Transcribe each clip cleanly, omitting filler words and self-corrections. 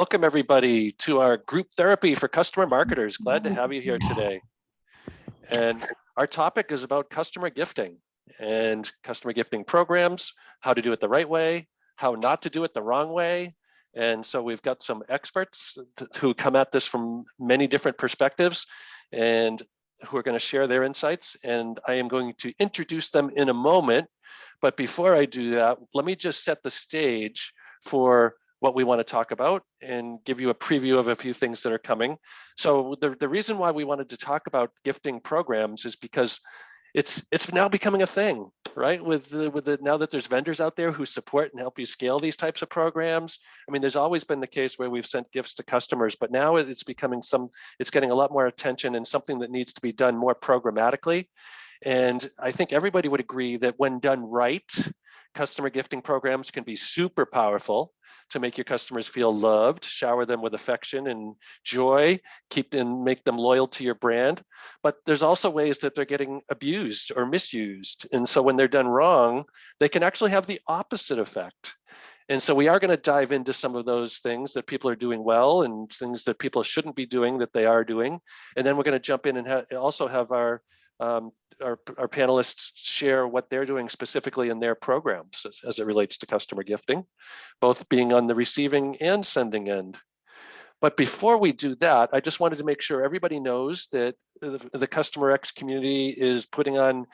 Welcome everybody to our group therapy for customer marketers. Glad to have you here today. And our topic is about customer gifting and customer gifting programs, how to do it the right way, how not to do it the wrong way. And so we've got some experts who come at this from many different perspectives and who are going to share their insights. And I am going to introduce them in a moment. But before I do that, let me just set the stage for what we want to talk about and give you a preview of a few things that are coming. So the reason why we wanted to talk about gifting programs is because it's now becoming a thing, right? With now that there's vendors out there who support and help you scale these types of programs. I mean, there's always been the case where we've sent gifts to customers, but now it's becoming it's getting a lot more attention and something that needs to be done more programmatically. And I think everybody would agree that when done right, customer gifting programs can be super powerful to make your customers feel loved, shower them with affection and joy, make them loyal to your brand. But there's also ways that they're getting abused or misused. And so when they're done wrong, they can actually have the opposite effect. And so we are going to dive into some of those things that people are doing well and things that people shouldn't be doing that they are doing. And then we're going to jump in and also have our panelists share what they're doing specifically in their programs as it relates to customer gifting, both being on the receiving and sending end. But before we do that, I just wanted to make sure everybody knows that the Customer X community is putting on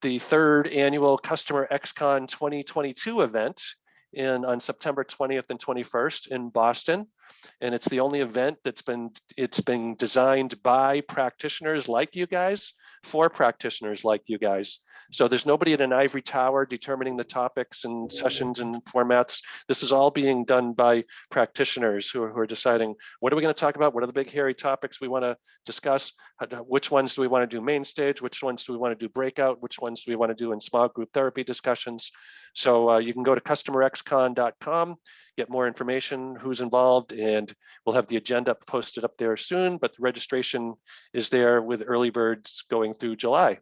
the third annual Customer XCon 2022 event on September 20th and 21st in Boston. And it's the only event that's been designed by practitioners like you guys, for practitioners like you guys. So there's nobody in an ivory tower determining the topics and sessions and formats. This is all being done by practitioners who are deciding, what are we going to talk about? What are the big hairy topics we want to discuss? Which ones do we want to do main stage? Which ones do we want to do breakout? Which ones do we want to do in small group therapy discussions? So you can go to customerxcon.com, get more information, who's involved, and we'll have the agenda posted up there soon, but the registration is there with early birds going through July.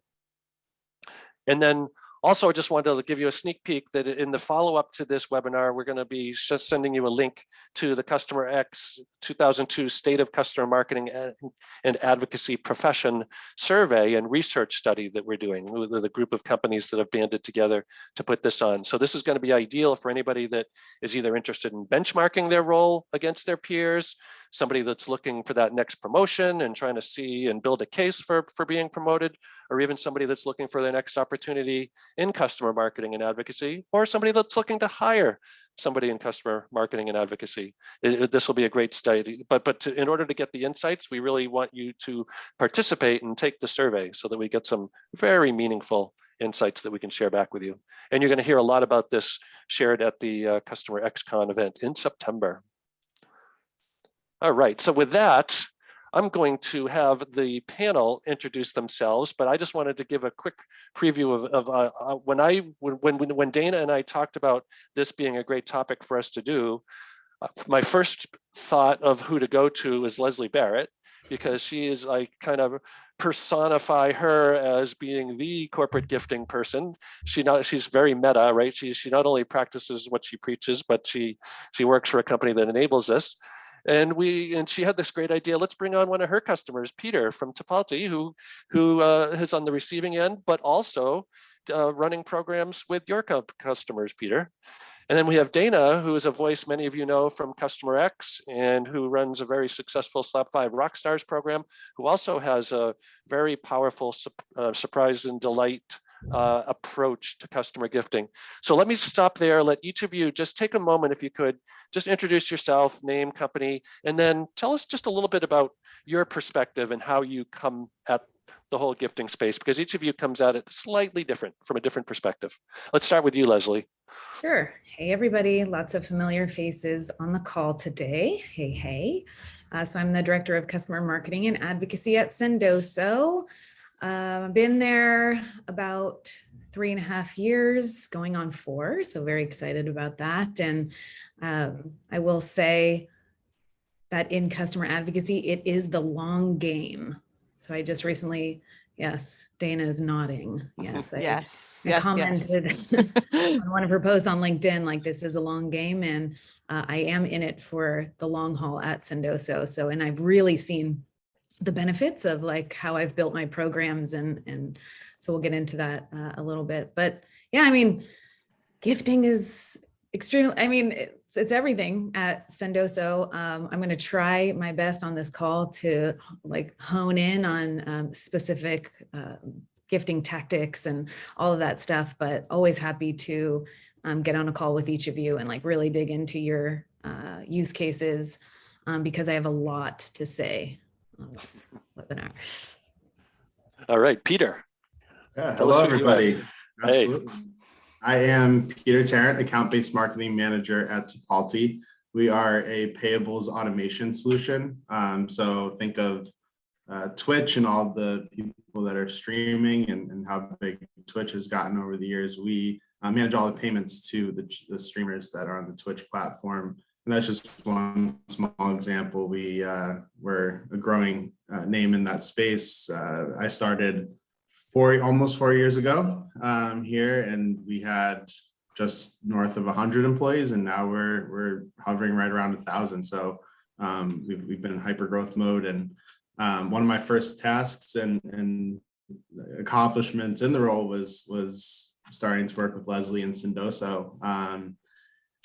And then also, I just wanted to give you a sneak peek that in the follow-up to this webinar, we're going to be just sending you a link to the Customer X 2002 State of Customer Marketing and Advocacy Profession Survey and Research Study that we're doing with a group of companies that have banded together to put this on. So this is going to be ideal for anybody that is either interested in benchmarking their role against their peers, somebody that's looking for that next promotion and trying to see and build a case for being promoted, or even somebody that's looking for their next opportunity in customer marketing and advocacy, or somebody that's looking to hire somebody in customer marketing and advocacy. This will be a great study, but in order to get the insights, we really want you to participate and take the survey so that we get some very meaningful insights that we can share back with you. And you're going to hear a lot about this shared at the Customer XCon event in September. All right, so with that, I'm going to have the panel introduce themselves, but I just wanted to give a quick preview of when Dana and I talked about this being a great topic for us to do. My first thought of who to go to is Leslie Barrett, because she is like kind of personify her as being the corporate gifting person. She's very meta, right? She not only practices what she preaches, but she works for a company that enables us. And she had this great idea. Let's bring on one of her customers, Peter from Topalti, who is on the receiving end, but also running programs with your customers, Peter. And then we have Dana, who is a voice many of you know from Customer X and who runs a very successful Slap 5 Rockstars program, who also has a very powerful surprise and delight approach to customer gifting. So let me stop there. Let each of you just take a moment, if you could, just introduce yourself, name, company, and then tell us just a little bit about your perspective and how you come at the whole gifting space, because each of you comes at it slightly different, from a different perspective. Let's start with you, Leslie. Sure. Hey, everybody. Lots of familiar faces on the call today. Hey. So I'm the Director of Customer Marketing and Advocacy at Sendoso. I've been there about 3.5 years, going on 4, so very excited about that. And I will say that in customer advocacy, it is the long game. So I just recently Yes, Dana is nodding. Yes, Yes, I yes, commented yes. on one of her posts on LinkedIn, like this is a long game, and I am in it for the long haul at Sendoso. So, and I've really seen the benefits of like how I've built my programs, and so we'll get into that a little bit. But yeah, I mean, gifting is extremely, I mean, it's everything at Sendoso. I'm going to try my best on this call to like hone in on specific gifting tactics and all of that stuff, but always happy to get on a call with each of you and like really dig into your use cases because I have a lot to say on this webinar. All right, Peter. Yeah, Tell us hello, who you are. everybody. Hey. Absolutely. I am Peter Tarrant, account-based marketing manager at Tipalti. We are a payables automation solution. So think of Twitch and all the people that are streaming and how big Twitch has gotten over the years. We manage all the payments to the streamers that are on the Twitch platform. And that's just one small example. We're a growing name in that space. I started almost 4 years ago here, and we had just north of 100 employees, and now we're hovering right around 1,000. So we've been in hyper growth mode, and one of my first tasks and accomplishments in the role was starting to work with Leslie and Sendoso.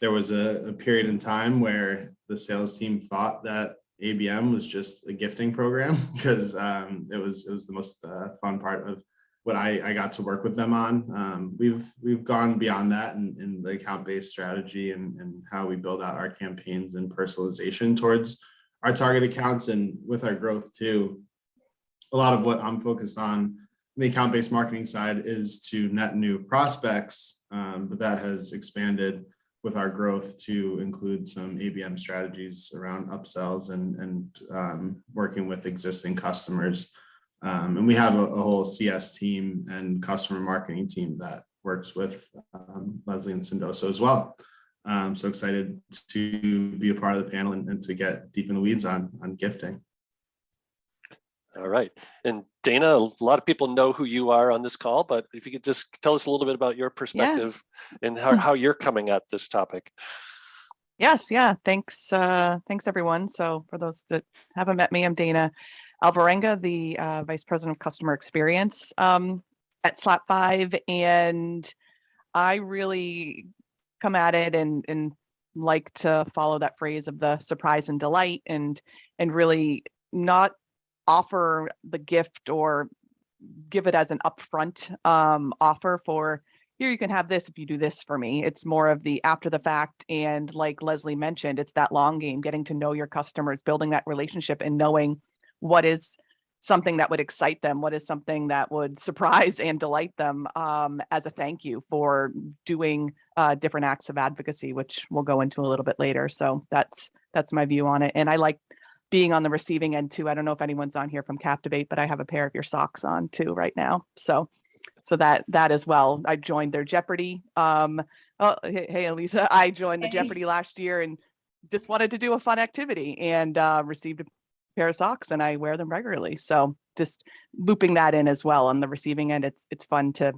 There was a period in time where the sales team thought that ABM was just a gifting program because it was the most fun part of what I got to work with them on. We've gone beyond that in the account-based strategy and how we build out our campaigns and personalization towards our target accounts, and with our growth too. A lot of what I'm focused on the account-based marketing side is to net new prospects, but that has expanded with our growth to include some ABM strategies around upsells and working with existing customers. And we have a whole CS team and customer marketing team that works with Leslie and Sendoso as well. So excited to be a part of the panel and to get deep in the weeds on gifting. All right. And Dana, a lot of people know who you are on this call, but if you could just tell us a little bit about your perspective and how you're coming at this topic. Yes, yeah. Thanks, everyone. So for those that haven't met me, I'm Dana Alvarenga, the Vice President of Customer Experience at Slap5, and I really come at it and like to follow that phrase of the surprise and delight, and really not offer the gift or give it as an upfront offer for, here, you can have this if you do this for me. It's more of the after the fact, and like Leslie mentioned, it's that long game, getting to know your customers, building that relationship, and knowing what is something that would excite them, what is something that would surprise and delight them as a thank you for doing different acts of advocacy, which we'll go into a little bit later. So that's my view on it. And I like being on the receiving end too. I don't know if anyone's on here from Captivate, but I have a pair of your socks on too right now. So that as well. I joined their Jeopardy. Oh, hey, Elisa, I joined the Jeopardy last year and just wanted to do a fun activity, and received a pair of socks, and I wear them regularly. So just looping that in as well on the receiving end. It's fun to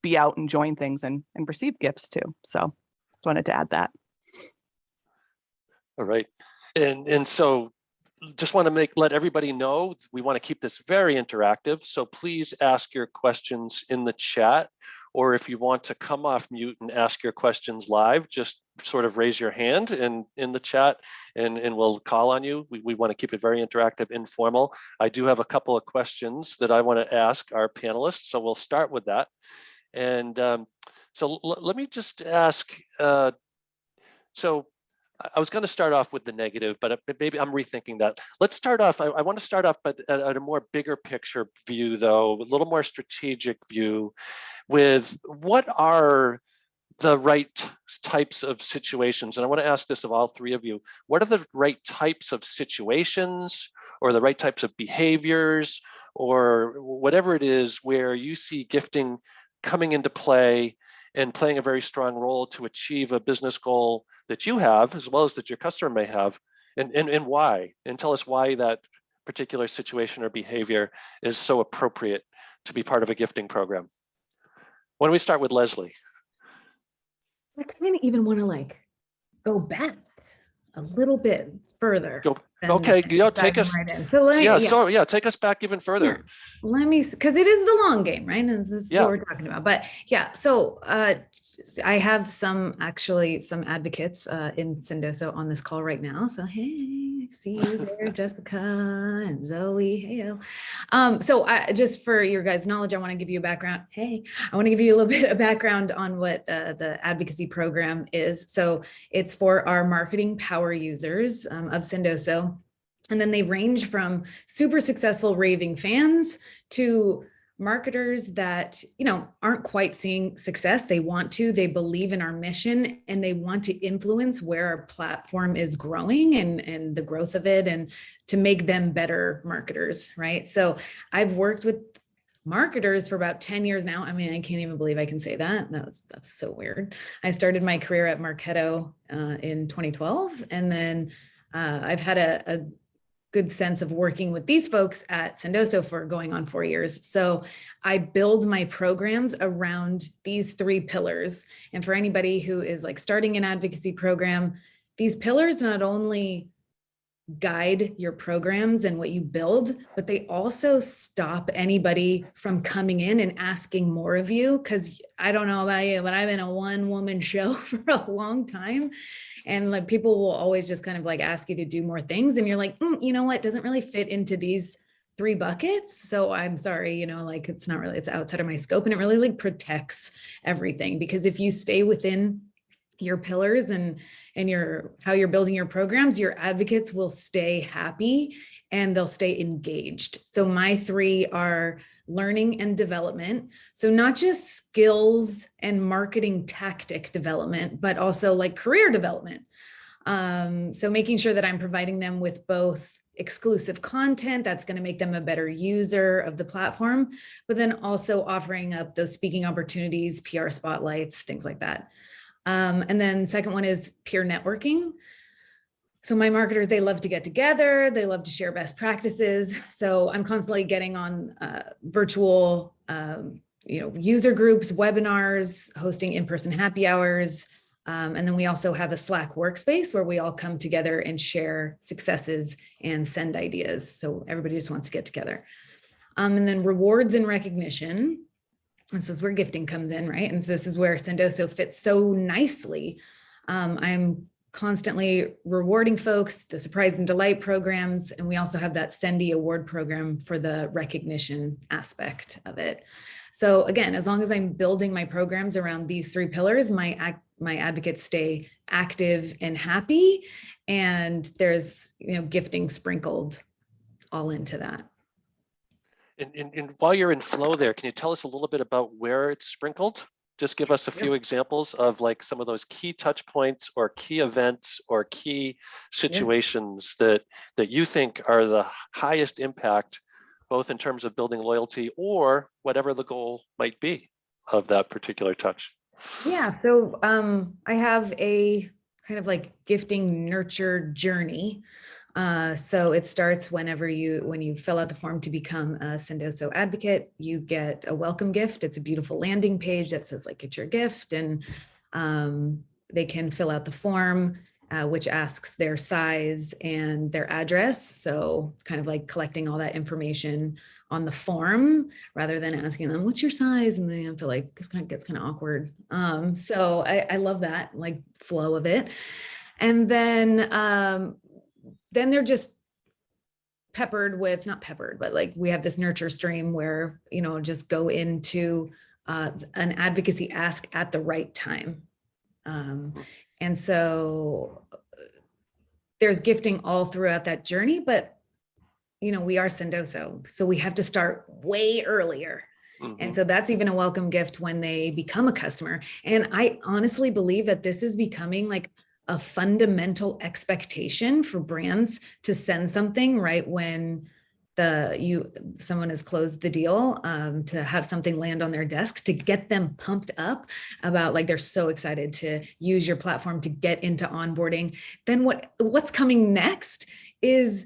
be out and join things and receive gifts too. So just wanted to add that. All right. And so just want to let everybody know, we want to keep this very interactive. So please ask your questions in the chat, or if you want to come off mute and ask your questions live, just sort of raise your hand in the chat and we'll call on you. We want to keep it very interactive, informal. I do have a couple of questions that I want to ask our panelists, so we'll start with that. And so let me just ask, so I was going to start off with the negative, but maybe I'm rethinking that. Let's start off, I want to start off but at a more bigger picture view, though, a little more strategic view, with what are the right types of situations? And I want to ask this of all three of you. What are the right types of situations or the right types of behaviors or whatever it is where you see gifting coming into play and playing a very strong role to achieve a business goal that you have, as well as that your customer may have, and why? And tell us why that particular situation or behavior is so appropriate to be part of a gifting program? Why don't we start with Leslie? I kind of even want to like go back a little bit further. Go. than Okay, take diving us. right in. So let me, Take us back even further. Let me, because it is the long game, right? And this is what we're talking about. But yeah, so I have some advocates in Sendoso on this call right now. So hey, I see you there, Jessica and Zoe. Hey. So just for your guys' knowledge, I want to give you a background. Hey, I want to give you a little bit of background on what the advocacy program is. So it's for our marketing power users of Sendoso. And then they range from super successful raving fans to marketers that, aren't quite seeing success. They believe in our mission, and they want to influence where our platform is growing and the growth of it, and to make them better marketers, right? So I've worked with marketers for about 10 years now. I mean, I can't even believe I can say that. That's so weird. I started my career at Marketo in 2012. And then I've had a good sense of working with these folks at Sendoso for going on 4 years. So I build my programs around these 3 pillars. And for anybody who is like starting an advocacy program, these pillars not only guide your programs and what you build, but they also stop anybody from coming in and asking more of you. Because I don't know about you, but I've been a one-woman show for a long time. And like people will always just kind of like ask you to do more things. And you're like, you know what, doesn't really fit into these 3 buckets. So I'm sorry, like it's not really, it's outside of my scope, and it really like protects everything. Because if you stay within your pillars and how you're building your programs, your advocates will stay happy and they'll stay engaged. So my 3 are learning and development. So not just skills and marketing tactic development, but also like career development. So making sure that I'm providing them with both exclusive content that's going to make them a better user of the platform, but then also offering up those speaking opportunities, PR spotlights, things like that. And then second one is peer networking. So my marketers, they love to get together. They love to share best practices. So I'm constantly getting on virtual, user groups, webinars, hosting in-person happy hours. And then we also have a Slack workspace where we all come together and share successes and send ideas. So everybody just wants to get together. And then rewards and recognition. This is where gifting comes in, right? And this is where Sendoso fits so nicely. I'm constantly rewarding folks, the surprise and delight programs, and we also have that Sendy award program for the recognition aspect of it. So again, as long as I'm building my programs around these 3 pillars, my advocates stay active and happy, and there's gifting sprinkled all into that. And while you're in flow there, can you tell us a little bit about where it's sprinkled? Just give us a few examples of like some of those key touch points or key events or key situations that you think are the highest impact, both in terms of building loyalty or whatever the goal might be of that particular touch. Yeah, so I have a kind of like gifting nurture journey. So it starts when you fill out the form to become a Sendoso advocate, you get a welcome gift. It's a beautiful landing page that says like, it's your gift, and they can fill out the form, which asks their size and their address. So it's kind of like collecting all that information on the form rather than asking them, what's your size? And they have to like, it gets kind of awkward. So I love that like flow of it. And then they're just peppered with, not peppered, but like we have this nurture stream where, just go into an advocacy ask at the right time. And so there's gifting all throughout that journey, but we are Sendoso, so we have to start way earlier. And so that's even a welcome gift when they become a customer. And I honestly believe that this is becoming like a fundamental expectation for brands to send something right when someone has closed the deal, to have something land on their desk to get them pumped up about like they're so excited to use your platform to get into onboarding. Then what's coming next is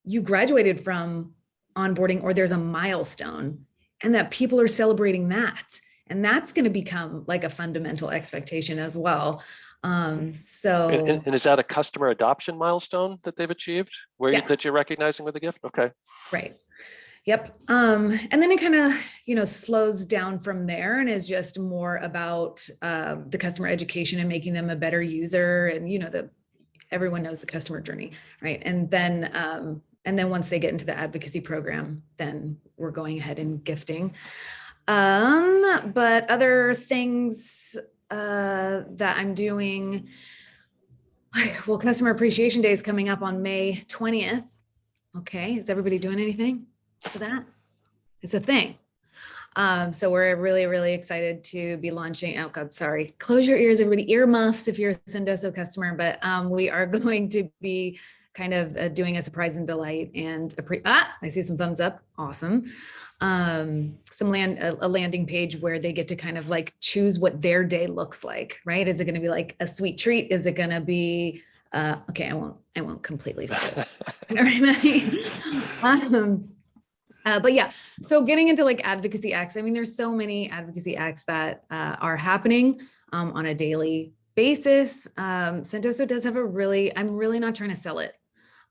you graduated from onboarding, or there's a milestone. and that people are celebrating that. And that's going to become like a fundamental expectation as well. So and is that a customer adoption milestone that they've achieved yeah. that you're recognizing with a gift? Okay. Right. Yep. And then it kind of, slows down from there and is just more about the customer education and making them a better user. And, everyone knows the customer journey, right? And then once they get into the advocacy program, then we're going ahead and gifting. But other things that I'm doing, well, Customer Appreciation Day is coming up on May 20th. Okay, is everybody doing anything for that? It's a thing. So we're really, really excited to be launching. Oh God, sorry. Close your ears, everybody. Earmuffs if you're a Sendoso customer. But we are going to be kind of doing a surprise and delight and I see some thumbs up. Awesome. A landing page where they get to kind of like choose what their day looks like, right? Is it going to be like a sweet treat? Is it going to be okay? I won't completely spoil everybody. But yeah, so getting into like advocacy acts, I mean, there's so many advocacy acts that are happening on a daily basis. Sendoso does have I'm really not trying to sell it,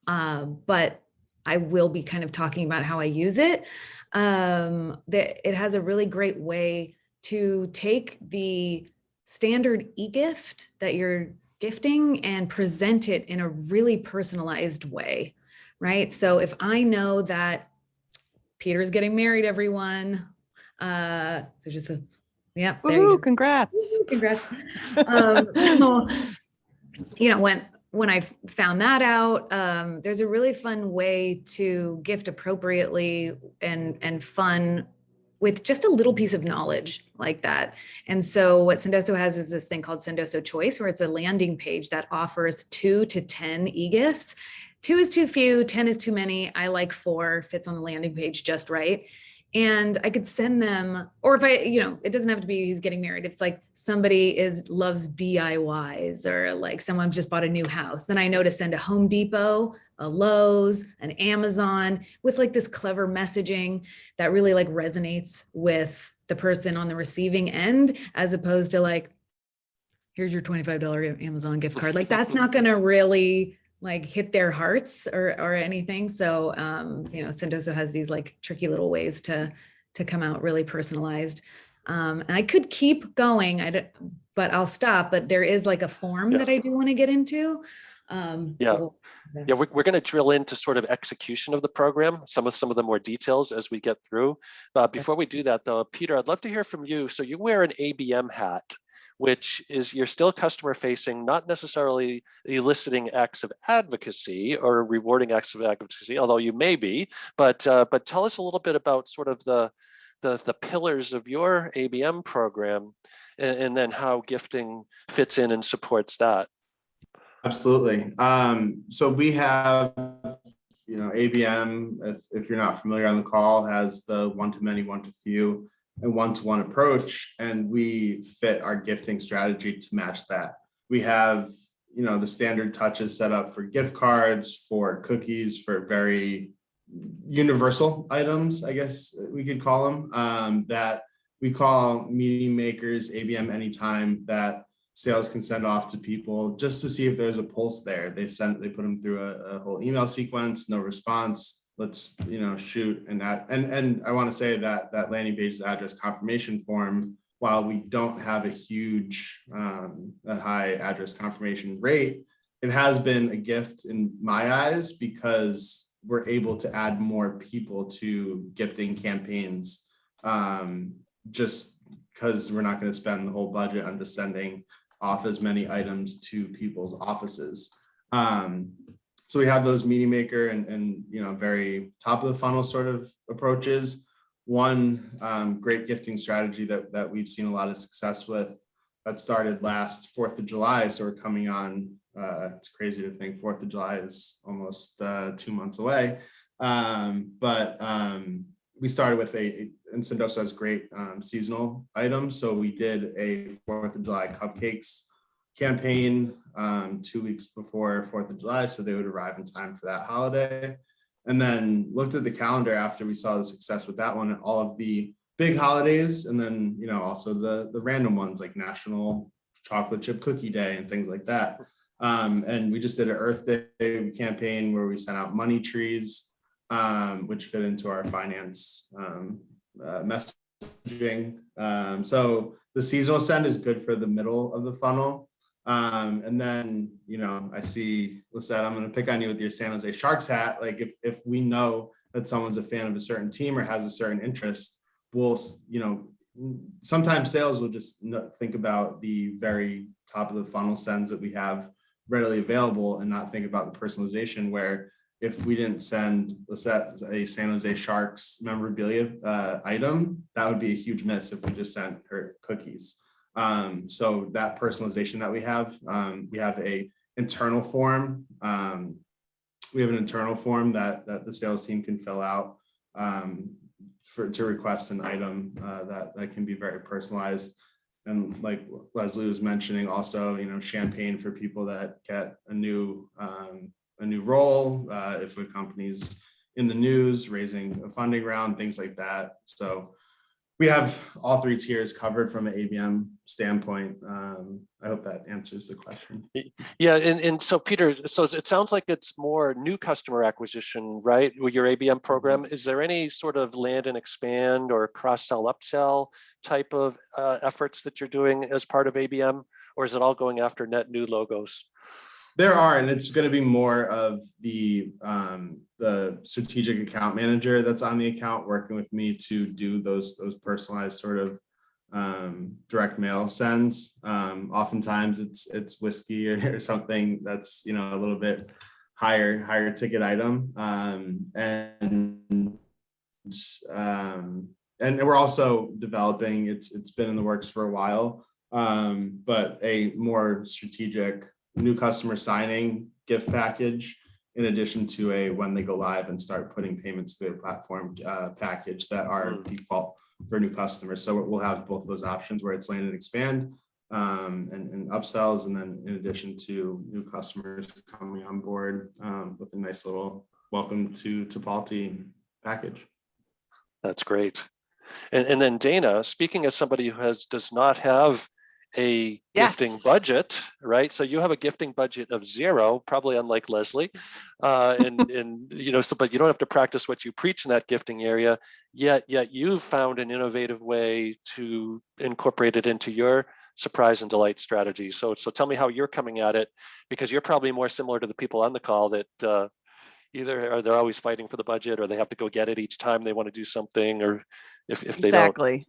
but I will be kind of talking about how I use it. It has a really great way to take the standard e-gift that you're gifting and present it in a really personalized way, right? So if I know that Peter's getting married, everyone. So just yeah, there you go. Congrats. Congrats. When I found that out, there's a really fun way to gift appropriately and fun with just a little piece of knowledge like that. And so what Sendoso has is this thing called Sendoso Choice, where it's a landing page that offers 2 to 10 e-gifts. 2 is too few, 10 is too many. I like 4, fits on the landing page just right. And I could send them, or if it doesn't have to be he's getting married. It's like somebody loves DIYs, or like someone just bought a new house. Then I know to send a Home Depot, a Lowe's, an Amazon with like this clever messaging that really like resonates with the person on the receiving end, as opposed to like, here's your $25 Amazon gift card. Like that's not going to really like hit their hearts or anything. So, Sendoso has these like tricky little ways to come out really personalized. And I could keep going, but I'll stop. But there is like a form that I do want to get into. We're going to drill into sort of execution of the program, some of the more details as we get through. Before we do that though, Peter, I'd love to hear from you. So you wear an ABM hat, which is you're still customer facing, not necessarily eliciting acts of advocacy or rewarding acts of advocacy, although you may be, but tell us a little bit about sort of the pillars of your ABM program and then how gifting fits in and supports that. Absolutely. So we have, ABM, if you're not familiar on the call, has the one-to-many, one-to-few, and one-to-one approach, and we fit our gifting strategy to match that. We have, the standard touches set up for gift cards, for cookies, for very universal items, I guess we could call them, that we call meeting makers, ABM anytime, that sales can send off to people just to see if there's a pulse there. They put them through a whole email sequence, no response. Let's shoot and that. And I want to say that landing page's address confirmation form, while we don't have a huge a high address confirmation rate, it has been a gift in my eyes because we're able to add more people to gifting campaigns, just because we're not going to spend the whole budget on just sending off as many items to people's offices. So we have those meeting maker and very top of the funnel sort of approaches. One great gifting strategy that we've seen a lot of success with, that started last 4th of July. So we're coming on, it's crazy to think 4th of July is almost 2 months away. But we started with and Sendoso has great seasonal items. So we did a 4th of July cupcakes campaign 2 weeks before 4th of July. So they would arrive in time for that holiday. and then looked at the calendar after we saw the success with that one, and all of the big holidays, and then, you know, also the random ones like National Chocolate Chip Cookie Day and things like that. And we just did an Earth Day campaign where we sent out money trees, which fit into our finance messaging. So the seasonal send is good for the middle of the funnel. And then, you know, I see, Lisette, I'm going to pick on you with your San Jose Sharks hat. Like if we know that someone's a fan of a certain team or has a certain interest, we'll, you know, sometimes sales will just think about the very top of the funnel sends that we have readily available and not think about the personalization, where if we didn't send Lisette a San Jose Sharks memorabilia item, that would be a huge miss if we just sent her cookies. So that personalization that we have a internal form. We have an internal form that the sales team can fill out to request an item that can be very personalized. And like Leslie was mentioning, also, you know, champagne for people that get a new role, if a company's in the news, raising a funding round, things like that. So we have all three tiers covered from an ABM standpoint. I hope that answers the question. Yeah, and so Peter, so it sounds like it's more new customer acquisition, right? With your ABM program, is there any sort of land and expand or cross-sell, upsell type of efforts that you're doing as part of ABM, or is it all going after net new logos? There are, and it's going to be more of the strategic account manager that's on the account working with me to do those personalized sort of direct mail sends. Oftentimes it's whiskey or something that's, you know, a little bit higher ticket item, and we're also developing. It's been in the works for a while, but a more strategic new customer signing gift package, in addition to a when they go live and start putting payments through the platform package that are default for new customers. So we'll have both those options where it's land and expand and upsells, and then in addition to new customers coming on board with a nice little welcome to Palti package. That's great. And then Dana, speaking as somebody who does not have a gifting budget, right? So you have a gifting budget of 0, probably unlike Leslie, and you know, so but you don't have to practice what you preach in that gifting area. Yet you've found an innovative way to incorporate it into your surprise and delight strategy. So tell me how you're coming at it, because you're probably more similar to the people on the call that either are they're always fighting for the budget, or they have to go get it each time they want to do something, or if they don't. Exactly.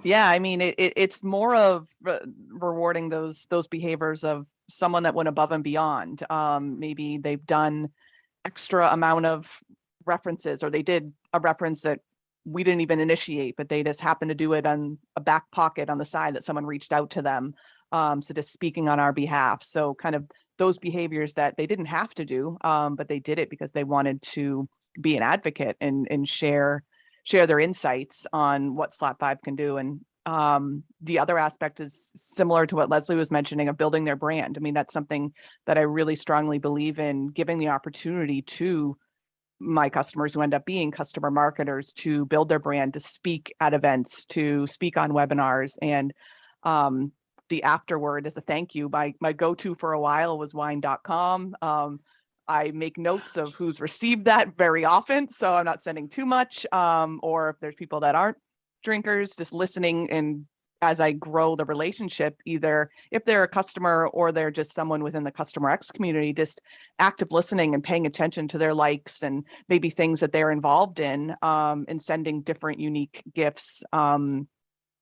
Yeah, I mean, it's more of rewarding those behaviors of someone that went above and beyond. Maybe they've done extra amount of references, or they did a reference that we didn't even initiate, but they just happened to do it on a back pocket on the side that someone reached out to them. So just speaking on our behalf. So kind of those behaviors that they didn't have to do, but they did it because they wanted to be an advocate and share their insights on what Slot 5 can do. And the other aspect is similar to what Leslie was mentioning of building their brand. I mean, that's something that I really strongly believe in, giving the opportunity to my customers who end up being customer marketers to build their brand, to speak at events, to speak on webinars. And the afterword is a thank you. My go-to for a while was wine.com. I make notes of who's received that very often, so I'm not sending too much. Or if there's people that aren't drinkers, just listening, and as I grow the relationship, either if they're a customer or they're just someone within the Customer X community, just active listening and paying attention to their likes and maybe things that they're involved in, and sending different unique gifts,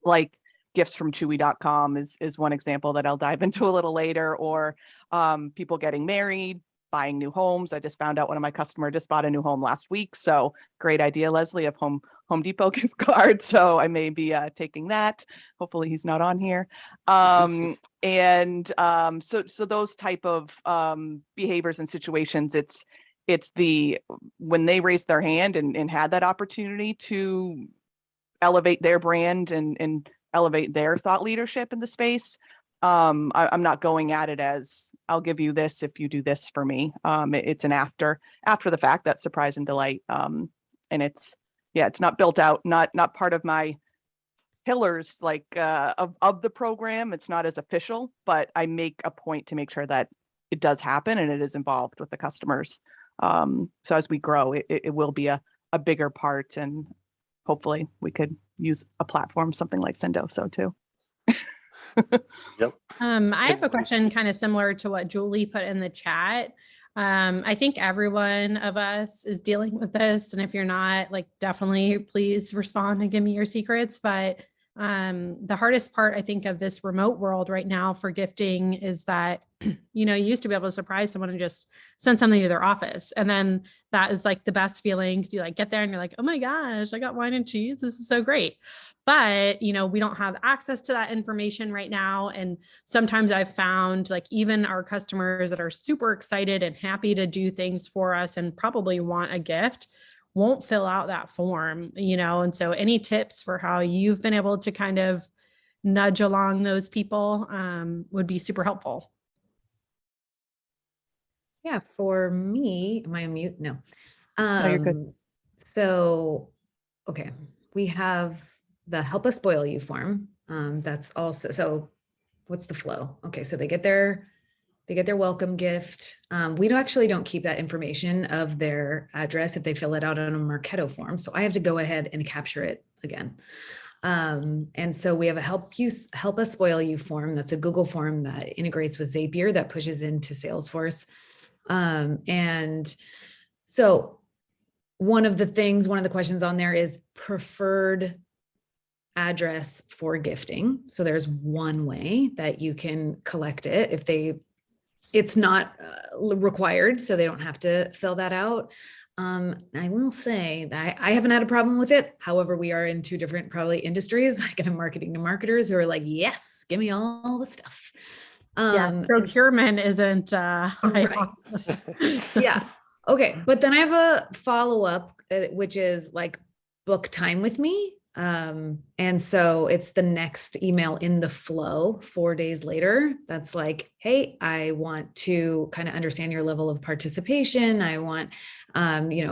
like gifts from chewy.com is one example that I'll dive into a little later, or people getting married, buying new homes. I just found out one of my customers just bought a new home last week. So great idea, Leslie, of Home Depot gift card. So I may be taking that. Hopefully he's not on here. So those type of behaviors and situations, it's when they raised their hand and had that opportunity to elevate their brand and elevate their thought leadership in the space. I'm not going at it as I'll give you this if you do this for me. It's an after the fact, that surprise and delight. And it's not built out, not part of my pillars like of the program. It's not as official, but I make a point to make sure that it does happen and it is involved with the customers. So as we grow, it will be a bigger part, and hopefully we could use a platform, something like Sendoso too. Yep. I have a question kind of similar to what Julie put in the chat. I think every one of us is dealing with this. And if you're not, like, definitely please respond and give me your secrets. But the hardest part, I think, of this remote world right now for gifting is that, you know, you used to be able to surprise someone and just send something to their office. And then that is like the best feeling, because you like get there and you're like, oh my gosh, I got wine and cheese. This is so great. But, you know, we don't have access to that information right now. And sometimes I've found, like, even our customers that are super excited and happy to do things for us and probably want a gift won't fill out that form, you know? And so any tips for how you've been able to kind of nudge along those people would be super helpful. Yeah, for me, am I on mute? No. No, you're good. So, okay, we have the help us spoil you form. That's also, so what's the flow? Okay, so they get their welcome gift. We don't keep that information of their address if they fill it out on a Marketo form. So I have to go ahead and capture it again. And so we have a help us spoil you form. That's a Google form that integrates with Zapier that pushes into Salesforce. And so one of the questions on there is preferred address for gifting. So there's one way that you can collect it it's not required, so they don't have to fill that out. I will say that I haven't had a problem with it. However, we are in two different probably industries, like I'm marketing to marketers who are like, yes, give me all the stuff. Procurement isn't right. Yeah. Okay. But then I have a follow-up, which is like book time with me. And so it's the next email in the flow 4 days later. That's like, hey, I want to kind of understand your level of participation. I want,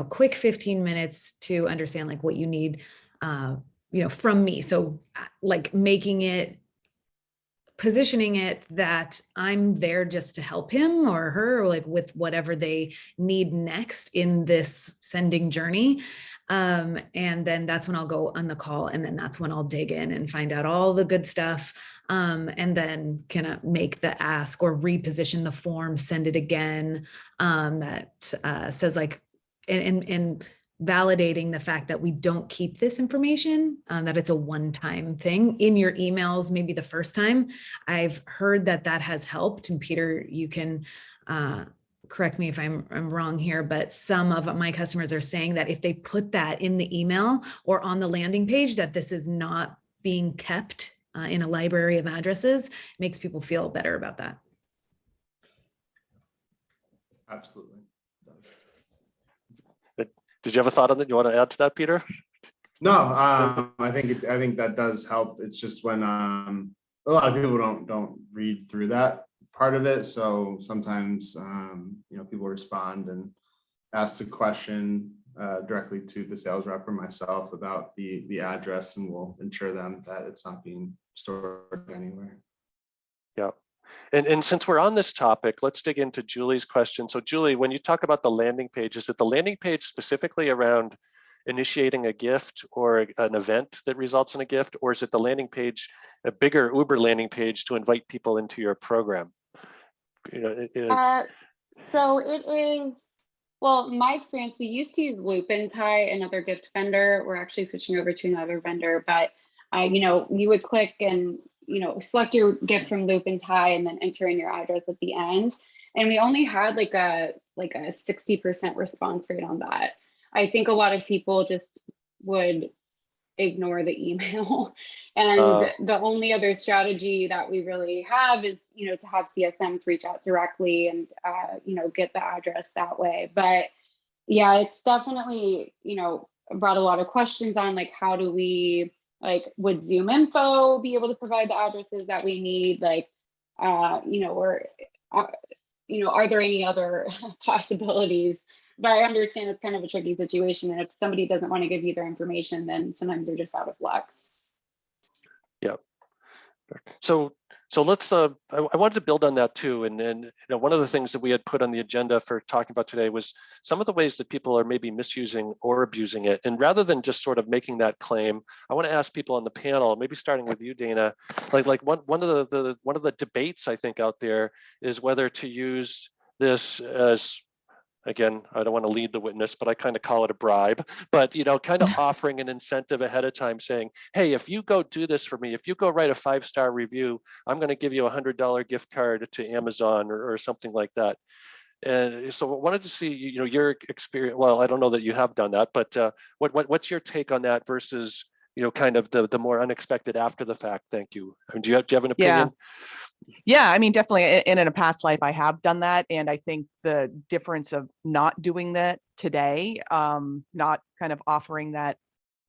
quick 15 minutes to understand like what you need, from me. So like positioning it that I'm there just to help him or her, or like with whatever they need next in this sending journey. And then that's when I'll go on the call, and then that's when I'll dig in and find out all the good stuff. And then kind of make the ask or reposition the form, send it again. That says like, and validating the fact that we don't keep this information, that it's a one-time thing in your emails, maybe the first time. I've heard that has helped. And Peter, you can correct me if I'm wrong here, but some of my customers are saying that if they put that in the email or on the landing page, that this is not being kept in a library of addresses, makes people feel better about that. Absolutely. Did you have a thought on that? You want to add to that, Peter? No, I think that does help. It's just when a lot of people don't read through that part of it. So sometimes people respond and ask a question directly to the sales rep or myself about the address, and we'll ensure them that it's not being stored anywhere. Yeah. And since we're on this topic, let's dig into Julie's question. So Julie, when you talk about the landing page, is it the landing page specifically around initiating a gift or an event that results in a gift, or is it the landing page, a bigger Uber landing page to invite people into your program? So it is, well, my experience, we used to use Loop and Tie, another gift vendor. We're actually switching over to another vendor, but you would click and select your gift from Loop and Tie and then enter in your address at the end. And we only had like a 60% response rate on that. I think a lot of people just would ignore the email. And the only other strategy that we really have is, to have CSMs reach out directly and, get the address that way. But yeah, it's definitely, brought a lot of questions on like, how do we, like, would Zoom Info be able to provide the addresses that we need? Like, or are there any other possibilities? But I understand it's kind of a tricky situation, and if somebody doesn't want to give you their information, then sometimes they're just out of luck. Yeah. So let's. I wanted to build on that too, and one of the things that we had put on the agenda for talking about today was some of the ways that people are maybe misusing or abusing it. And rather than just sort of making that claim, I want to ask people on the panel, maybe starting with you, Dana, like one of the debates I think out there is whether to use this as, again, I don't want to lead the witness, but I kind of call it a bribe, but kind of offering an incentive ahead of time saying, hey, if you go do this for me, if you go write a 5-star review, I'm going to give you $100 gift card to Amazon or something like that. And so I wanted to see, your experience. Well, I don't know that you have done that, but what's your take on that versus, kind of the more unexpected after the fact? Thank you. I mean, do you have an opinion? Yeah, I mean, definitely in a past life, I have done that. And I think the difference of not doing that today, not kind of offering that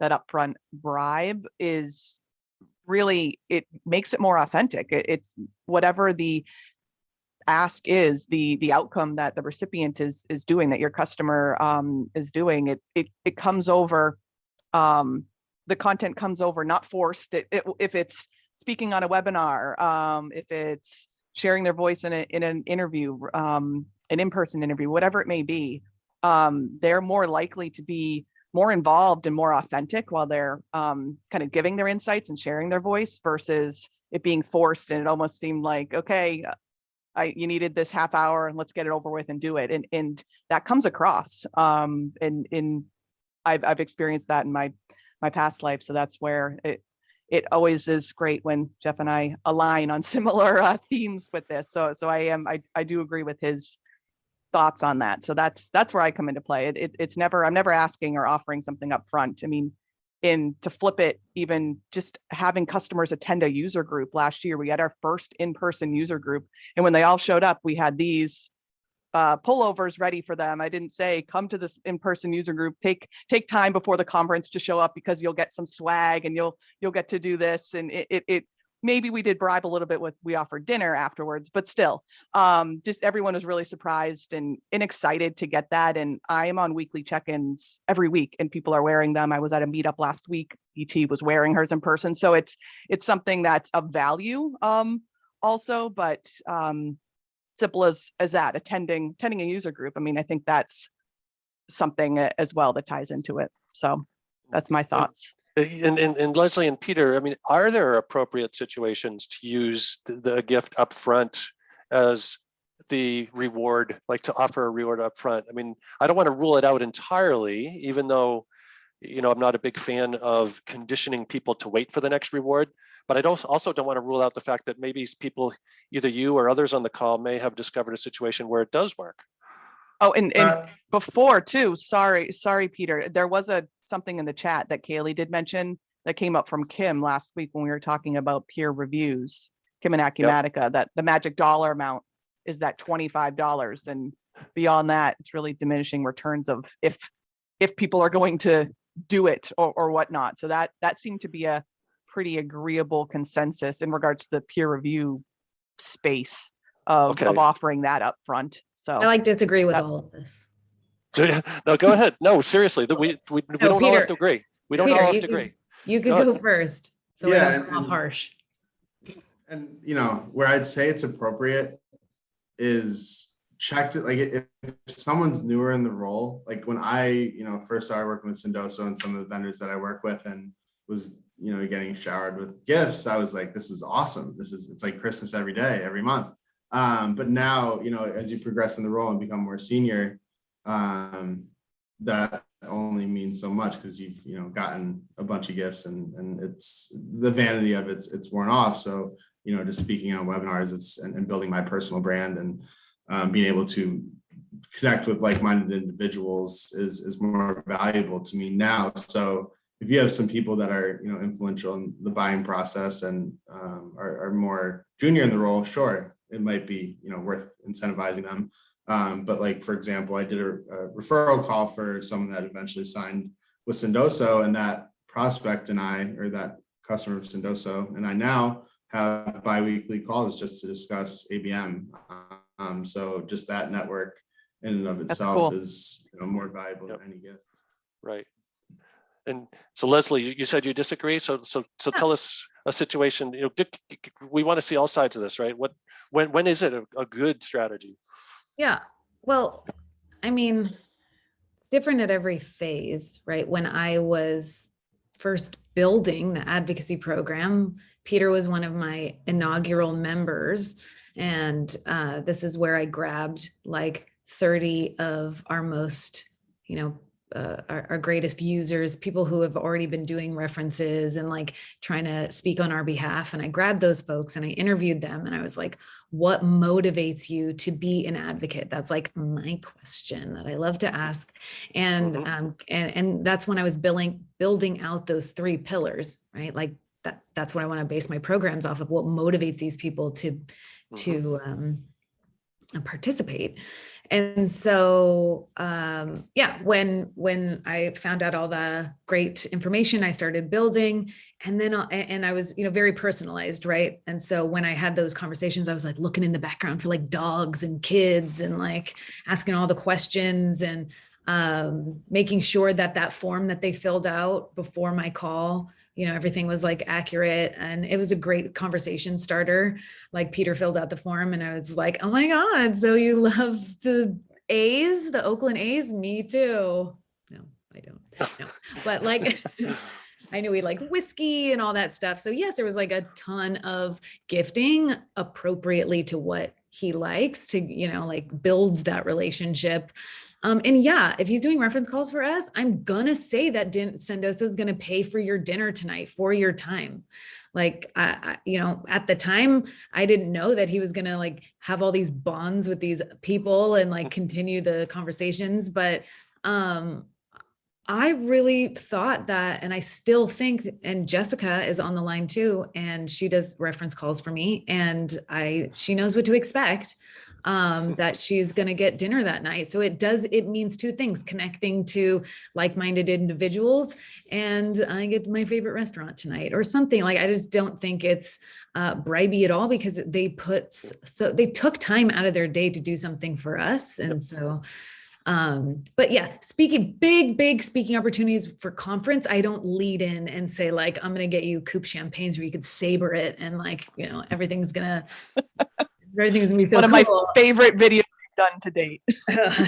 upfront bribe, is really, it makes it more authentic. It's whatever the ask is, the outcome that the recipient is doing, that your customer is doing, it comes over, the content comes over not forced. If it's speaking on a webinar, if it's sharing their voice in an interview, an in-person interview, whatever it may be, they're more likely to be more involved and more authentic while they're kind of giving their insights and sharing their voice, versus it being forced. And it almost seemed like, okay, you needed this half hour and let's get it over with and do it. And that comes across. And I've experienced that in my past life. So that's where it always is great when Jeff and I align on similar themes with this. So I do agree with his thoughts on that. So that's where I come into play. I'm never asking or offering something up front. I mean, to flip it, even just having customers attend a user group last year, we had our first in-person user group. And when they all showed up, we had these pullovers ready for them. I didn't say, come to this in-person user group, take time before the conference to show up because you'll get some swag and you'll get to do this. And it maybe we did bribe a little bit with, we offered dinner afterwards, but still, just everyone was really surprised and excited to get that. And I am on weekly check-ins every week and people are wearing them. I was at a meetup last week. ET was wearing hers in person. So it's something that's of value also, but simple as that, attending a user group. I mean, I think that's something as well that ties into it. So that's my thoughts. And Leslie and Peter, I mean, are there appropriate situations to use the gift up front as the reward, like to offer a reward up front? I mean, I don't want to rule it out entirely, even though, I'm not a big fan of conditioning people to wait for the next reward, but I also don't want to rule out the fact that maybe people, either you or others on the call, may have discovered a situation where it does work. Oh, and before too, sorry, Peter, there was something in the chat that Kaylee did mention that came up from Kim last week when we were talking about peer reviews, Kim and Acumatica, that the magic dollar amount is that $25. And beyond that, it's really diminishing returns of if people are going to do it or whatnot. So that seemed to be a pretty agreeable consensus in regards to the peer review space of offering that up front. So I disagree with all of this. No, go ahead. No, seriously, we don't all have to agree. We don't all have to agree. You could go first. So yeah, it's not harsh. And where I'd say it's appropriate is checked it, like if someone's newer in the role, like when I first started working with Sendoso and some of the vendors that I work with, and was getting showered with gifts, I was like, this is awesome. It's like Christmas every day, every month. But now, as you progress in the role and become more senior, that only means so much because you've gotten a bunch of gifts and it's the vanity of it's worn off. So just speaking on webinars, and building my personal brand and being able to connect with like-minded individuals is more valuable to me now. So if you have some people that are influential in the buying process and are more junior in the role, sure, it might be worth incentivizing them. But like, for example, I did a referral call for someone that eventually signed with Sendoso, and that prospect and I, or that customer of Sendoso and I now have bi-weekly calls just to discuss ABM. So just that network in and of itself cool. is, you know, more valuable than any gift. Right. And so Leslie, you said you disagree. So tell us a situation, you know, we want to see all sides of this, right? When is it a good strategy? Yeah. Well, I mean, different at every phase, right? When I was first building the advocacy program, Peter was one of my inaugural members. And this is where I grabbed like 30 of our most, you know, our greatest users, people who have already been doing references and like trying to speak on our behalf. And I grabbed those folks and I interviewed them and I was like, what motivates you to be an advocate? That's like my question that I love to ask. And and that's when I was building out those 3 pillars, right? Like that's what I want to base my programs off of, what motivates these people to participate. And so, yeah, when I found out all the great information, I started building, and then, and I was, you know, very personalized, right? And so when I had those conversations, I was like looking in the background for like dogs and kids and like asking all the questions and making sure that that form that they filled out before my call, you know, everything was like accurate, and it was a great conversation starter. Like Peter filled out the form and I was like, oh my God, so you love the A's, the Oakland A's? Me too. No, I don't. No. But like, I knew he liked whiskey and all that stuff. So yes, there was like a ton of gifting appropriately to what he likes to, you know, like builds that relationship. And yeah, if he's doing reference calls for us, I'm gonna say that Sendoso is gonna pay for your dinner tonight for your time. Like, you know, at the time, I didn't know that he was gonna like have all these bonds with these people and like continue the conversations. But I really thought that, and I still think, and Jessica is on the line too, and she does reference calls for me, and she knows what to expect, that she's going to get dinner that night. So it means 2 things: connecting to like-minded individuals, and I get my favorite restaurant tonight or something. Like, I just don't think it's bribey at all, because they took time out of their day to do something for us. And so, but yeah, big speaking opportunities for conference, I don't lead in and say like, I'm going to get you coupe champagnes where you could saber it and like, you know, everything's gonna be so One of cool. my favorite videos we've done to date.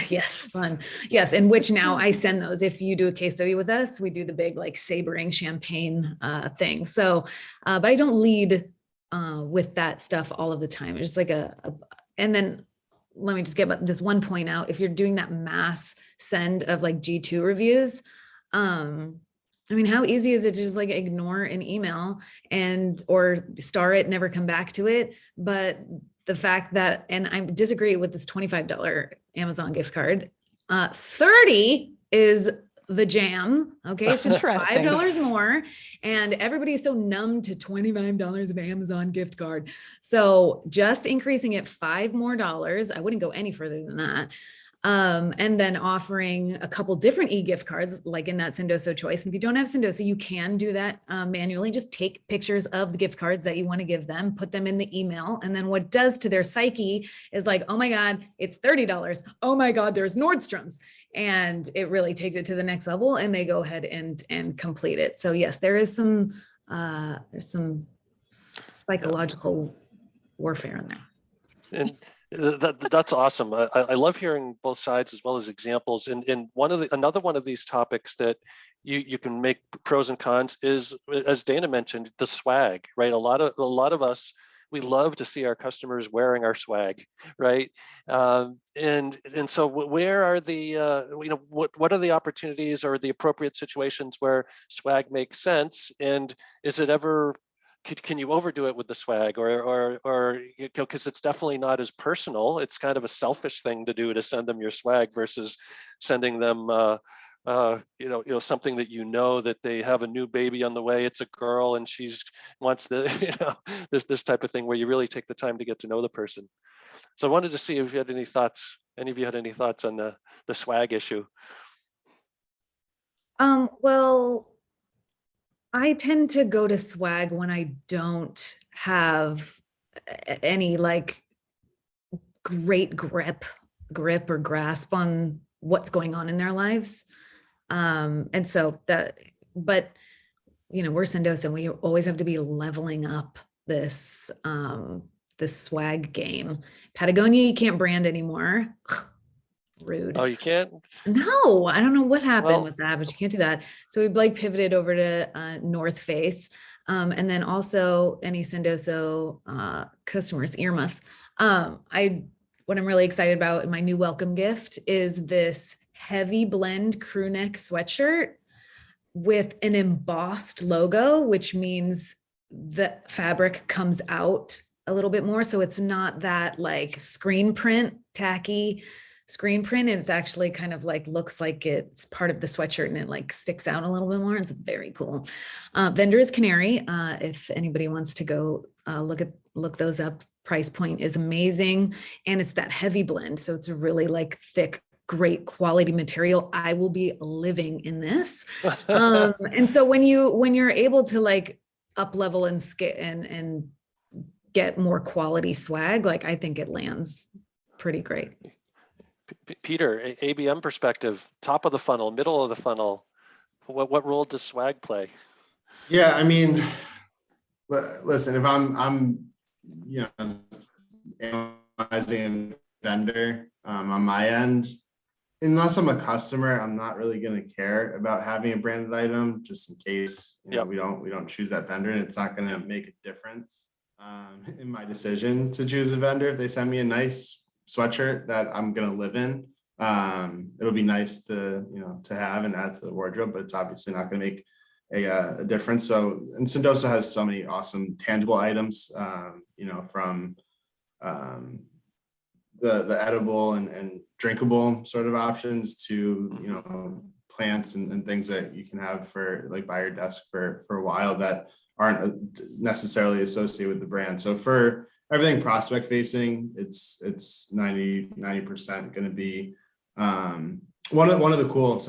Yes, fun. Yes, and which now I send those. If you do a case study with us, we do the big like sabering champagne thing. So, but I don't lead with that stuff all of the time. It's just like and then let me just get this one point out. If you're doing that mass send of like G2 reviews, I mean, how easy is it to just like ignore an email or star it, never come back to it? But the fact that, and I disagree with this $25 Amazon gift card, 30 is the jam. Okay. It's just $5 more. And everybody's so numb to $25 of Amazon gift card. So just increasing it $5 more, I wouldn't go any further than that. And then offering a couple different e-gift cards, like in that Sendoso choice. And if you don't have Sendoso, you can do that manually. Just take pictures of the gift cards that you want to give them, put them in the email. And then what it does to their psyche is like, oh my God, it's $30. Oh my God, there's Nordstrom's. And it really takes it to the next level, and they go ahead and complete it. So yes, there's some psychological warfare in there. And that's awesome. I love hearing both sides as well as examples. And another one of these topics that you can make pros and cons is, as Dana mentioned, the swag, right? A lot of us, we love to see our customers wearing our swag, right? And so where are the what are the opportunities or the appropriate situations where swag makes sense? And is it ever, can you overdo it with the swag, or because it's definitely not as personal? It's kind of a selfish thing to do, to send them your swag versus sending them something that that they have a new baby on the way. It's a girl and she's wants this type of thing where you really take the time to get to know the person. So I wanted to see if you had any thoughts. Any of you had any thoughts on the swag issue? Well, I tend to go to swag when I don't have any like great grip or grasp on what's going on in their lives. And so that, but you know, we're Sendoso, and we always have to be leveling up this this swag game. Patagonia, you can't brand anymore. Rude. Oh, you can't? No, I don't know what happened Well- with that, but you can't do that. So we like pivoted over to North Face. And then also any Sendoso customers, earmuffs. What I'm really excited about in my new welcome gift is this heavy blend crew neck sweatshirt with an embossed logo, which means the fabric comes out a little bit more. So it's not that like screen print, tacky screen print. It's actually kind of like looks like it's part of the sweatshirt and it like sticks out a little bit more. It's very cool. Vendor is Canary. If anybody wants to go look those up, price point is amazing. And it's that heavy blend. So it's a really like thick, great quality material. I will be living in this. And so when you're able to like up level and and get more quality swag, like I think it lands pretty great. Peter, ABM perspective, top of the funnel, middle of the funnel, what role does swag play? Yeah, I mean, listen, if I'm you know, analyzing a vendor on my end, unless I'm a customer, I'm not really going to care about having a branded item, just in case we don't choose that vendor, and it's not going to make a difference in my decision to choose a vendor. If they send me a nice sweatshirt that I'm going to live in, it'll be nice to to have and add to the wardrobe, but it's obviously not going to make a difference. So, and Sendoso has so many awesome tangible items, from the edible and drinkable sort of options to plants and things that you can have for like by your desk for a while that aren't necessarily associated with the brand. So for everything prospect facing, it's 90% going to be one of the cool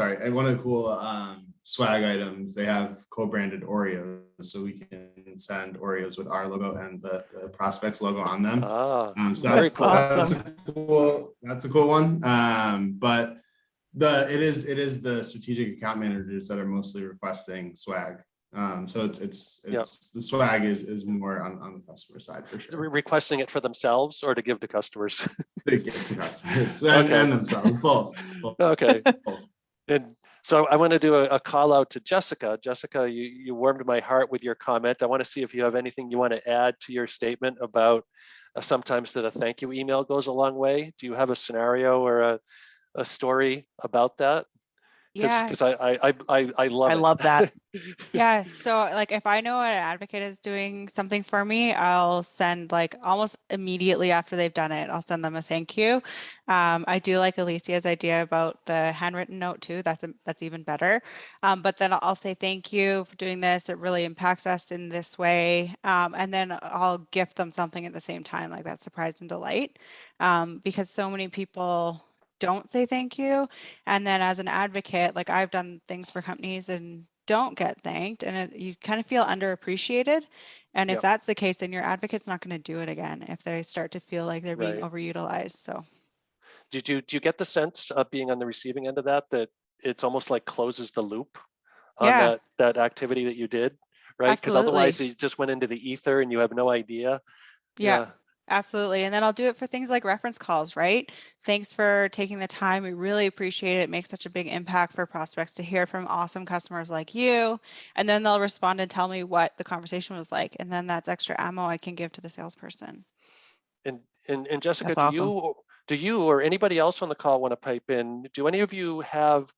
swag items. They have co-branded Oreos, so we can send Oreos with our logo and the prospects logo on them. So that's cool. That's a cool one. But it is the strategic account managers that are mostly requesting swag. So it's the swag is more on the customer side for sure. Requesting it for themselves or to give to customers? They give to customers and themselves, both. Okay. And so I want to do a call out to Jessica. Jessica, you warmed my heart with your comment. I want to see if you have anything you want to add to your statement about sometimes that a thank you email goes a long way. Do you have a scenario or a story about that? Because I love that. Yeah. So like if I know an advocate is doing something for me, I'll send like almost immediately after they've done it, I'll send them a thank you. I do like Alicia's idea about the handwritten note too. That's even better. But then I'll say thank you for doing this. It really impacts us in this way. And then I'll gift them something at the same time, like that surprise and delight. Because so many people don't say thank you. And then as an advocate, like I've done things for companies and don't get thanked, and you kind of feel underappreciated. And if that's the case, then your advocate's not going to do it again if they start to feel like they're being overutilized. So do you get the sense of being on the receiving end of that it's almost like closes the loop on that activity that you did, right? Because otherwise you just went into the ether and you have no idea. Yeah. Absolutely. And then I'll do it for things like reference calls, right? Thanks for taking the time. We really appreciate it. It makes such a big impact for prospects to hear from awesome customers like you. And then they'll respond and tell me what the conversation was like. And then that's extra ammo I can give to the salesperson. And Jessica, That's do you or anybody else on the call want to pipe in? Do any of you have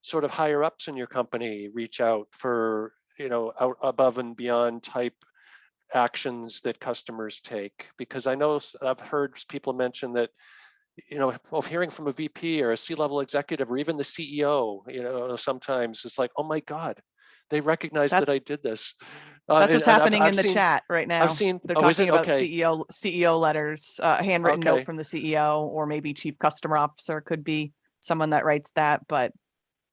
sort of higher ups in your company reach out for, out above and beyond type actions that customers take? Because I know I've heard people mention that, hearing from a VP or a C-level executive or even the CEO, sometimes it's like, oh my God, they recognize that I did this. That's what's happening in the chat right now. I've seen, they're talking about CEO letters, a handwritten note from the CEO, or maybe chief customer officer could be someone that writes that. But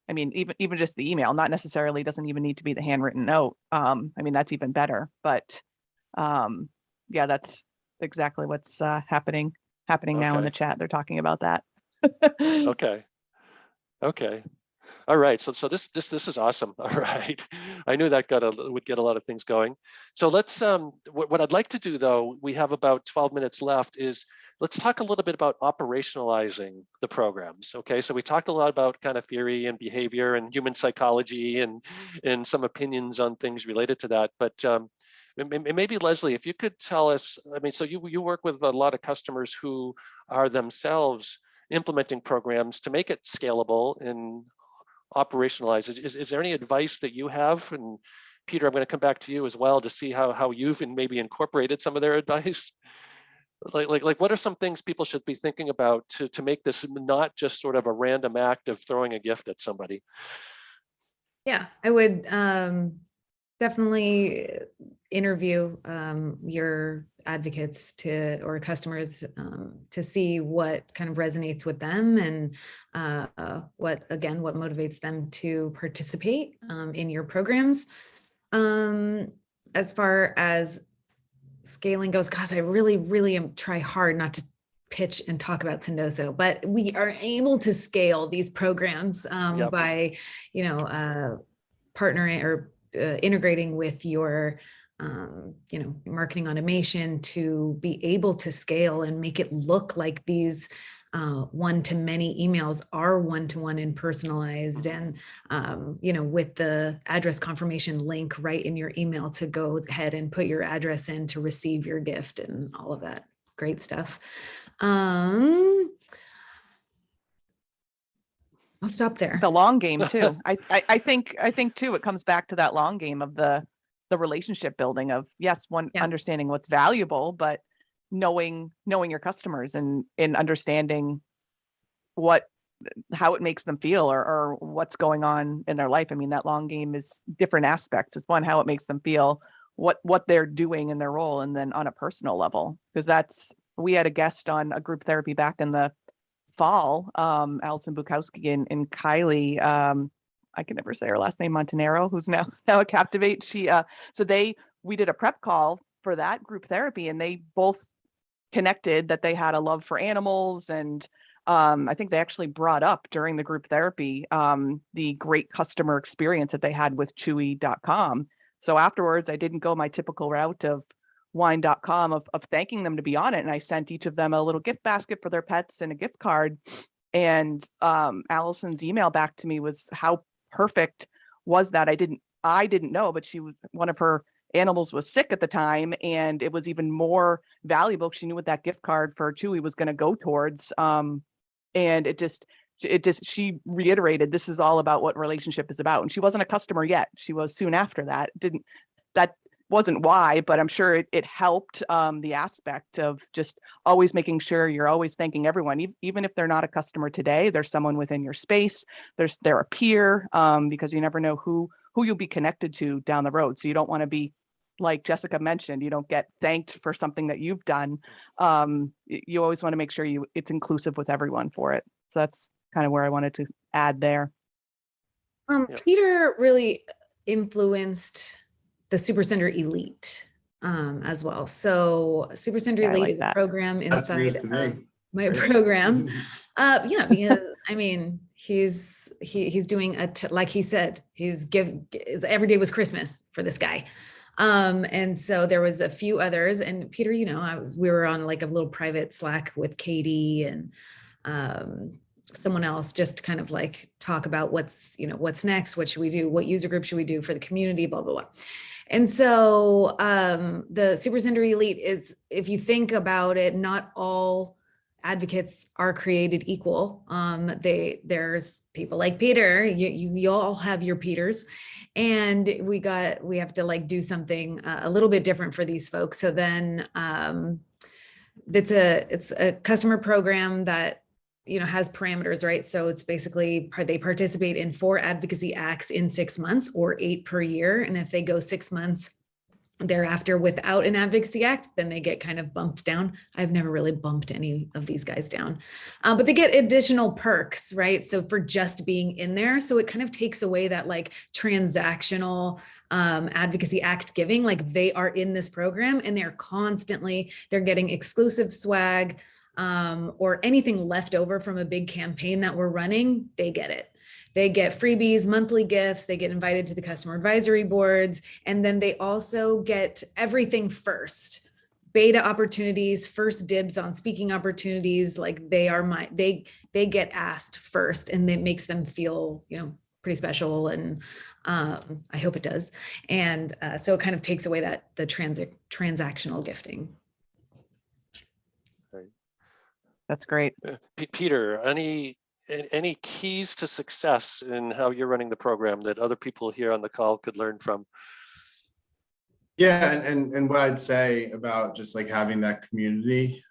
I mean, even just the email, not necessarily doesn't even need to be the handwritten note. I mean, that's even better. But yeah, that's exactly what's happening now in Okay. the chat. They're talking about that. Okay. Okay. All right. So this is awesome. All right. I knew that would get a lot of things going. So let's what I'd like to do, though, we have about 12 minutes left, is let's talk a little bit about operationalizing the programs. Okay. So we talked a lot about kind of theory and behavior and human psychology and some opinions on things related to that. But maybe Leslie, if you could tell us, I mean, so you work with a lot of customers who are themselves implementing programs to make it scalable and operationalize. Is there any advice that you have? And Peter, I'm going to come back to you as well to see how you've maybe incorporated some of their advice. Like what are some things people should be thinking about to make this not just sort of a random act of throwing a gift at somebody? Yeah, I would definitely interview your advocates or customers to see what kind of resonates with them and what motivates them to participate in your programs. As far as scaling goes, gosh, I really try hard not to pitch and talk about Sendoso, but we are able to scale these programs Yep. by, partnering or integrating with your, marketing automation to be able to scale and make it look like these one-to-many emails are one-to-one and personalized, and with the address confirmation link right in your email to go ahead and put your address in to receive your gift and all of that great stuff. I'll stop there. The long game too. I think too, it comes back to that long game of the relationship building of, yes, understanding what's valuable, but knowing your customers and understanding how it makes them feel or what's going on in their life. I mean, that long game is different aspects. It's one, how it makes them feel, what they're doing in their role, and then on a personal level, because we had a guest on a group therapy back in the fall, Allison Bukowski and Kylie, I can never say her last name, Montanaro, who's now at Captivate. We did a prep call for that group therapy, and they both connected that they had a love for animals. And I think they actually brought up during the group therapy the great customer experience that they had with Chewy.com. So afterwards, I didn't go my typical route of wine.com of thanking them to be on it. And I sent each of them a little gift basket for their pets and a gift card. And Allison's email back to me was, how perfect was that? I didn't know, but one of her animals was sick at the time, and it was even more valuable. She knew what that gift card for Chewy was going to go towards. And she reiterated, this is all about what relationship is about. And she wasn't a customer yet. She was soon after that. That wasn't why, but I'm sure it helped the aspect of just always making sure you're always thanking everyone, even if they're not a customer today. There's someone within your space. They're a peer, because you never know who you'll be connected to down the road. So you don't want to be, like Jessica mentioned, you don't get thanked for something that you've done. You always want to make sure it's inclusive with everyone for it. So that's kind of where I wanted to add there. Peter really influenced the Supercenter Elite as well. So Supercenter Elite is a program inside my program. Because I mean, he's doing like he said, every day was Christmas for this guy. And so there was a few others, and Peter, we were on like a little private Slack with Katie and someone else, just kind of like talk about what's next, what should we do, what user group should we do for the community, blah, blah, blah. And so the Supercenter Elite is, if you think about it, not all advocates are created equal. There's people like Peter, you all have your Peters, and we have to like do something a little bit different for these folks. So then it's a customer program that has parameters, right? So it's basically they participate in 4 advocacy acts in 6 months or 8 per year. And if they go 6 months thereafter without an advocacy act, then they get kind of bumped down. I've never really bumped any of these guys down, but they get additional perks, right? So for just being in there, so it kind of takes away that like transactional advocacy act giving, like they are in this program and they're getting exclusive swag or anything left over from a big campaign that we're running, they get it. They get freebies, monthly gifts, they get invited to the customer advisory boards, and then they also get everything first. Beta opportunities, first dibs on speaking opportunities, like they get asked first, and it makes them feel, pretty special, and I hope it does. And so it kind of takes away the transactional gifting. That's great. Peter, any keys to success in how you're running the program that other people here on the call could learn from? Yeah, and what I'd say about just like having that community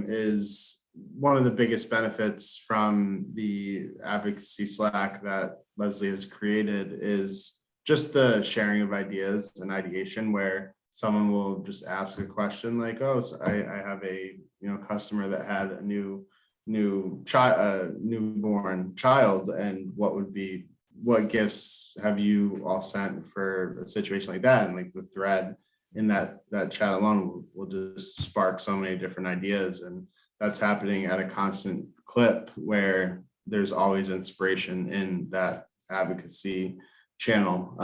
is one of the biggest benefits from the advocacy Slack that Leslie has created is just the sharing of ideas and ideation, where someone will just ask a question like, oh, so I have a customer that had a newborn child, and what gifts have you all sent for a situation like that? And like the thread in that chat alone will just spark so many different ideas, and that's happening at a constant clip where there's always inspiration in that advocacy channel.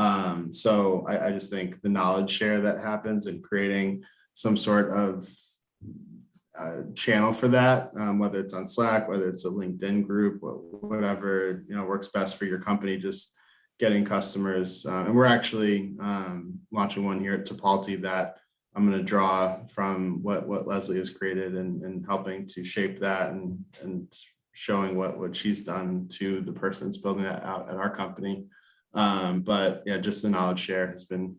So I just think the knowledge share that happens and creating some sort of channel for that, whether it's on Slack, whether it's a LinkedIn group, whatever works best for your company, just getting customers. And we're actually launching one here at Tipalti that I'm going to draw from what Leslie has created and helping to shape that and showing what she's done to the person that's building that out at our company. But yeah, just the knowledge share has been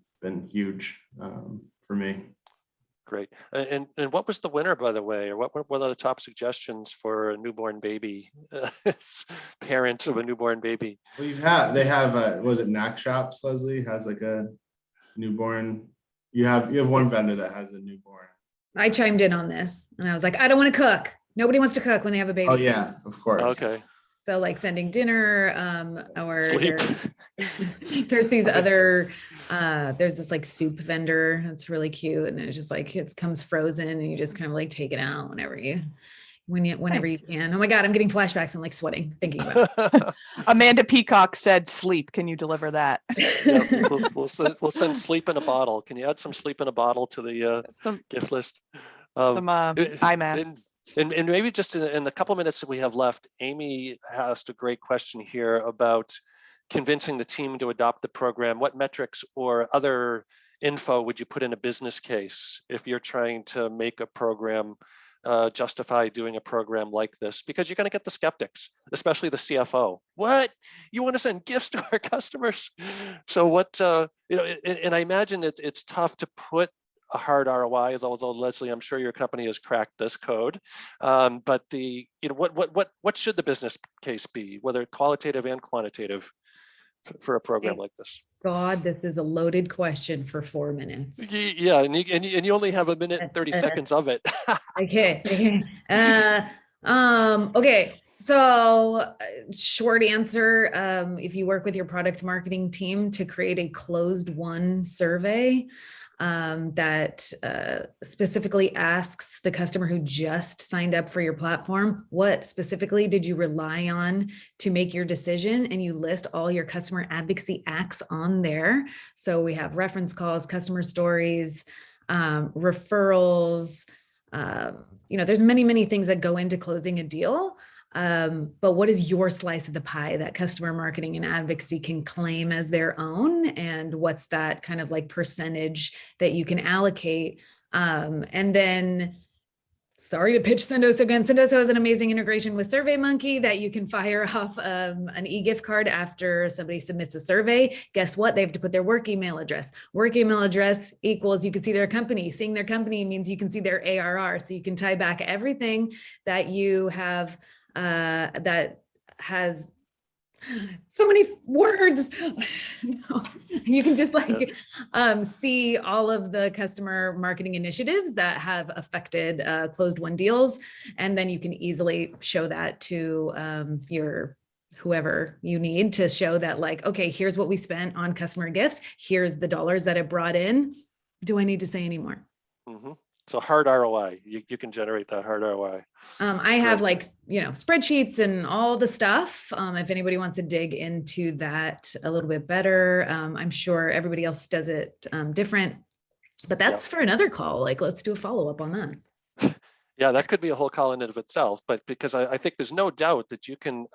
huge for me. Great. And what was the winner, by the way, or what are the top suggestions for a newborn baby, parents of a newborn baby? Well, they have was it Knack Shops, Leslie, has like a newborn. You have one vendor that has a newborn. I chimed in on this and I was like, I don't want to cook. Nobody wants to cook when they have a baby. Oh yeah, of course. Okay. So like sending dinner, or Sleep. there's these other, there's this like soup vendor that's really cute, and it's just like, it comes frozen and you just kind of like take it out whenever you can. Oh my God, I'm getting flashbacks. I'm like sweating thinking about it. Amanda Peacock said sleep. Can you deliver that? Yep, we'll send sleep in a bottle. Can you add some sleep in a bottle to the gift list? Some eye masks. And maybe just in the couple minutes that we have left, Amy asked a great question here about convincing the team to adopt the program. What metrics or other info would you put in a business case if you're trying to make a program justify doing a program like this? Because you're going to get the skeptics, especially the CFO. What? You want to send gifts to our customers? So what, and I imagine it's tough to put a hard ROI, although Leslie, I'm sure your company has cracked this code. But what should the business case be, whether qualitative and quantitative, for a program like this? God, this is a loaded question for 4 minutes. Yeah, and you only have a minute and 30 seconds of it. Okay. Okay. So short answer, if you work with your product marketing team to create a closed-won survey that specifically asks the customer who just signed up for your platform, what specifically did you rely on to make your decision? And you list all your customer advocacy acts on there. So we have reference calls, customer stories, referrals, there's many things that go into closing a deal. But what is your slice of the pie that customer marketing and advocacy can claim as their own? And what's that kind of like percentage that you can allocate? And then, sorry to pitch Sendoso again. Sendoso has an amazing integration with SurveyMonkey that you can fire off an e-gift card after somebody submits a survey. Guess what? They have to put their work email address. Work email address equals you can see their company. Seeing their company means you can see their ARR. So you can tie back everything that you have that has so many words. No. You can just like see all of the customer marketing initiatives that have affected closed won deals. And then you can easily show that to your whoever you need to show that like, okay, here's what we spent on customer gifts. Here's the dollars that it brought in. Do I need to say any more? Mm-hmm. So hard ROI, you can generate that hard ROI. I have like, spreadsheets and all the stuff. If anybody wants to dig into that a little bit better, I'm sure everybody else does it different, but that's for another call. Like, let's do a follow-up on that. Yeah, that could be a whole call in and of itself, but because I think there's no doubt that you can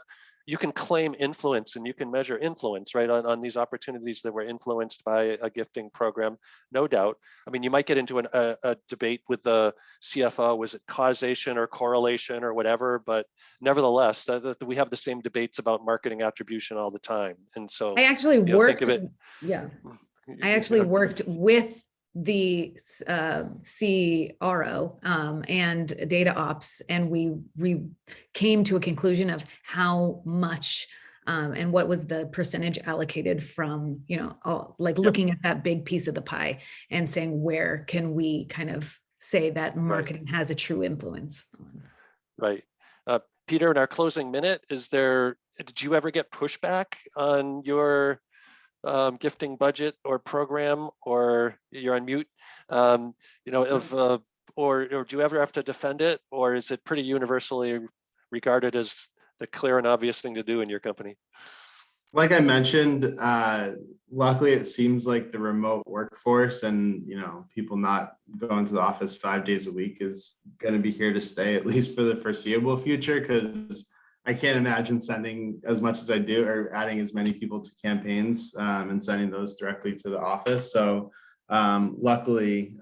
claim influence and you can measure influence, right, on these opportunities that were influenced by a gifting program, no doubt. I mean, you might get into a debate with the CFO, was it causation or correlation or whatever, but nevertheless, we have the same debates about marketing attribution all the time. And so I actually worked, think of it, I actually worked with the CRO and data ops, and we came to a conclusion of how much and what was the percentage allocated from, like looking at that big piece of the pie and saying, where can we kind of say that marketing has a true influence on? Right. Peter, in our closing minute, did you ever get pushback on your gifting budget or program, or you're on mute, or do you ever have to defend it, or is it pretty universally regarded as the clear and obvious thing to do in your company? Like I mentioned, luckily it seems like the remote workforce and people not going to the office 5 days a week is going to be here to stay, at least for the foreseeable future, because I can't imagine sending as much as I do or adding as many people to campaigns and sending those directly to the office. So luckily,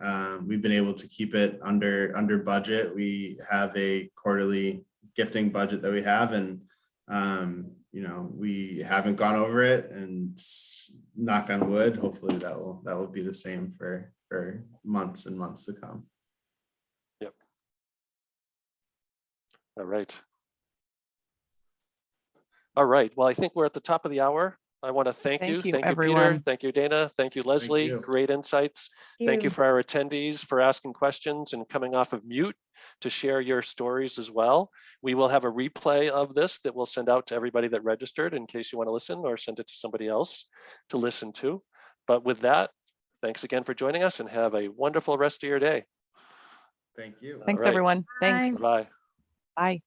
we've been able to keep it under budget. We have a quarterly gifting budget that we have, and we haven't gone over it, and knock on wood, hopefully that will be the same for months and months to come. Yep. All right. All right. Well, I think we're at the top of the hour. I want to thank you. Thank you, everyone. Peter. Thank you, Dana. Thank you, Leslie. you. Great insights. Thank you for our attendees for asking questions and coming off of mute to share your stories as well. We will have a replay of this that we'll send out to everybody that registered in case you want to listen, or send it to somebody else to listen to. But with that, thanks again for joining us, and have a wonderful rest of your day. Thank you. Thanks, All right. everyone. Thanks. Bye. Bye.